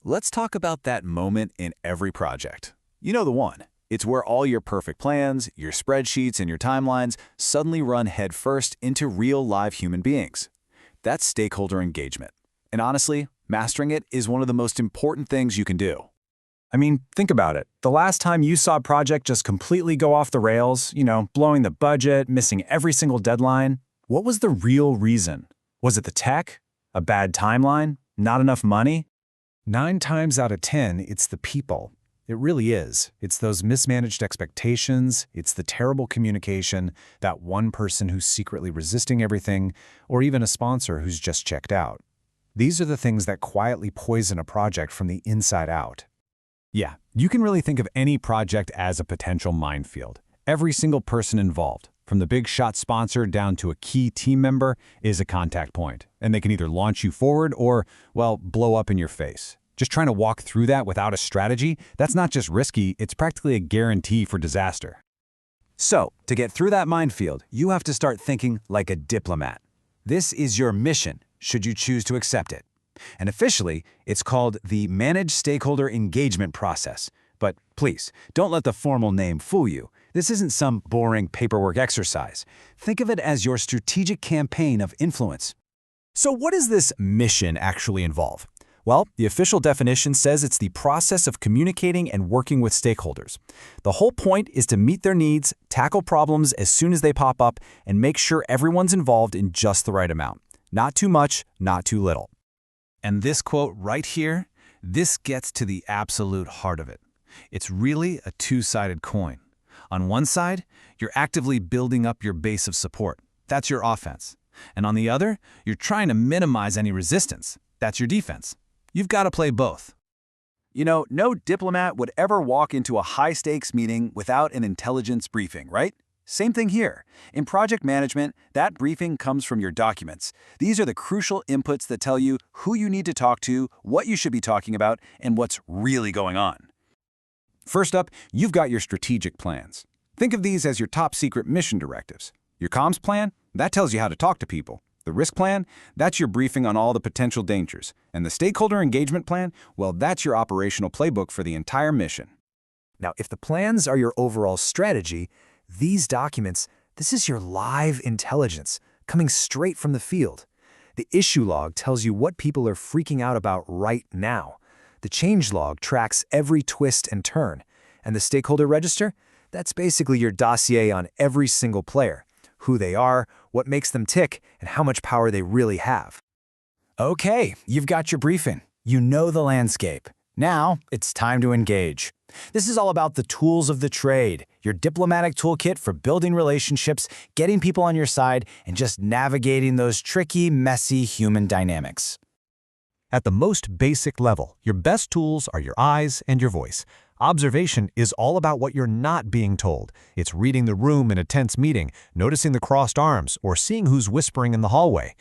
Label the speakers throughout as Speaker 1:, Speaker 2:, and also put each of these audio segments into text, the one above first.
Speaker 1: Let's talk about that moment in every project. You know the one. It's where all your perfect plans, your spreadsheets, and your timelines suddenly run headfirst into real live human beings. That's stakeholder engagement. And honestly, mastering it is one of the most important things you can do.
Speaker 2: I mean, think about it. The last time you saw a project just completely go off the rails, blowing the budget, missing every single deadline, what was the real reason? Was it the tech? A bad timeline? Not enough money? 9 times out of 10, it's the people. It really is. It's those mismanaged expectations, it's the terrible communication, that one person who's secretly resisting everything, or even a sponsor who's just checked out. These are the things that quietly poison a project from the inside out. Yeah, you can really think of any project as a potential minefield. Every single person involved, from the big shot sponsor down to a key team member, is a contact point, and they can either launch you forward or, well, blow up in your face. Just trying to walk through that without a strategy, that's not just risky, it's practically a guarantee for disaster. So, to get through that minefield, you have to start thinking like a diplomat. This is your mission, should you choose to accept it. And officially, it's called the Manage Stakeholder Engagement process. But please, don't let the formal name fool you. This isn't some boring paperwork exercise. Think of it as your strategic campaign of influence. So what does this mission actually involve? Well, the official definition says it's the process of communicating and working with stakeholders. The whole point is to meet their needs, tackle problems as soon as they pop up, and make sure everyone's involved in just the right amount. Not too much, not too little. And this quote right here, this gets to the absolute heart of it. It's really a two-sided coin. On one side, you're actively building up your base of support. That's your offense. And on the other, you're trying to minimize any resistance. That's your defense. You've got to play both. No diplomat would ever walk into a high-stakes meeting without an intelligence briefing, right? Same thing here. In project management, that briefing comes from your documents. These are the crucial inputs that tell you who you need to talk to, what you should be talking about, and what's really going on. First up, you've got your strategic plans. Think of these as your top-secret mission directives. Your comms plan, that tells you how to talk to people. The risk plan, that's your briefing on all the potential dangers. And the stakeholder engagement plan, well, that's your operational playbook for the entire mission. Now, if the plans are your overall strategy, these documents, this is your live intelligence coming straight from the field. The issue log tells you what people are freaking out about right now. The change log tracks every twist and turn. And the stakeholder register, that's basically your dossier on every single player, who they are, what makes them tick, and how much power they really have. Okay, you've got your briefing. You know the landscape. Now, it's time to engage. This is all about the tools of the trade, your diplomatic toolkit for building relationships, getting people on your side, and just navigating those tricky, messy human dynamics. At the most basic level, your best tools are your eyes and your voice. Observation is all about what you're not being told. It's reading the room in a tense meeting, noticing the crossed arms, or seeing who's whispering in the hallway.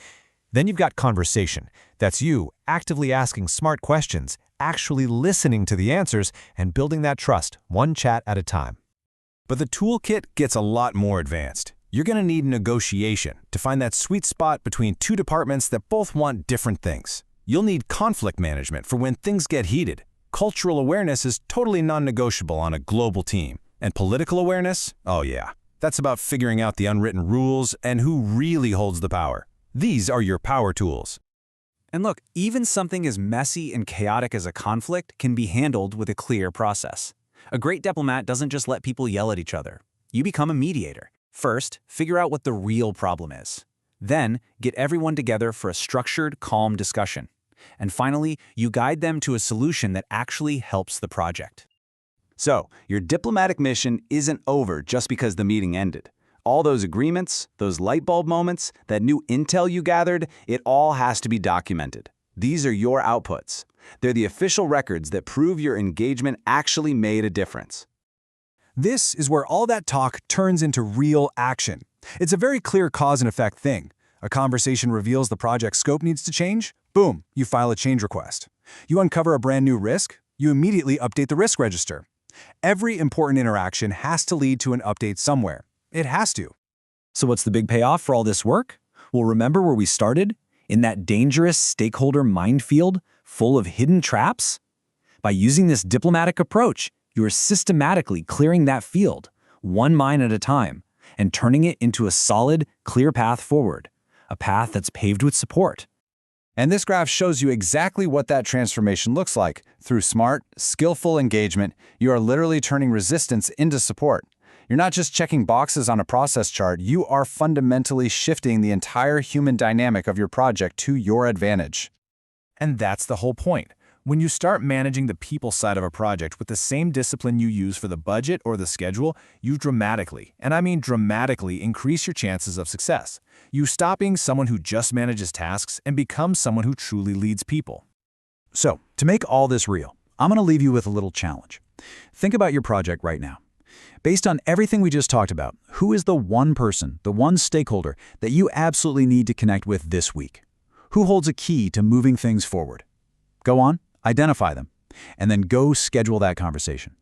Speaker 2: Then you've got conversation. That's you actively asking smart questions, actually listening to the answers, and building that trust, one chat at a time. But the toolkit gets a lot more advanced. You're going to need negotiation to find that sweet spot between two departments that both want different things. You'll need conflict management for when things get heated. Cultural awareness is totally non-negotiable on a global team. And political awareness? Oh yeah. That's about figuring out the unwritten rules and who really holds the power. These are your power tools. And look, even something as messy and chaotic as a conflict can be handled with a clear process. A great diplomat doesn't just let people yell at each other. You become a mediator. First, figure out what the real problem is. Then, get everyone together for a structured, calm discussion. And finally, you guide them to a solution that actually helps the project. So, your diplomatic mission isn't over just because the meeting ended. All those agreements, those light bulb moments, that new intel you gathered, it all has to be documented. These are your outputs. They're the official records that prove your engagement actually made a difference. This is where all that talk turns into real action. It's a very clear cause and effect thing. A conversation reveals the project scope needs to change. Boom, you file a change request. You uncover a brand new risk. You immediately update the risk register. Every important interaction has to lead to an update somewhere. It has to. So what's the big payoff for all this work? Well, remember where we started? In that dangerous stakeholder minefield full of hidden traps? By using this diplomatic approach, you are systematically clearing that field, one mine at a time, and turning it into a solid, clear path forward, a path that's paved with support.
Speaker 1: And this graph shows you exactly what that transformation looks like. Through smart, skillful engagement, you are literally turning resistance into support. You're not just checking boxes on a process chart, you are fundamentally shifting the entire human dynamic of your project to your advantage.
Speaker 2: And that's the whole point. When you start managing the people side of a project with the same discipline you use for the budget or the schedule, you dramatically, and I mean dramatically, increase your chances of success. You stop being someone who just manages tasks and become someone who truly leads people.
Speaker 1: So, to make all this real, I'm going to leave you with a little challenge. Think about your project right now. Based on everything we just talked about, who is the one person, the one stakeholder that you absolutely need to connect with this week? Who holds a key to moving things forward? Go on, identify them, and then go schedule that conversation.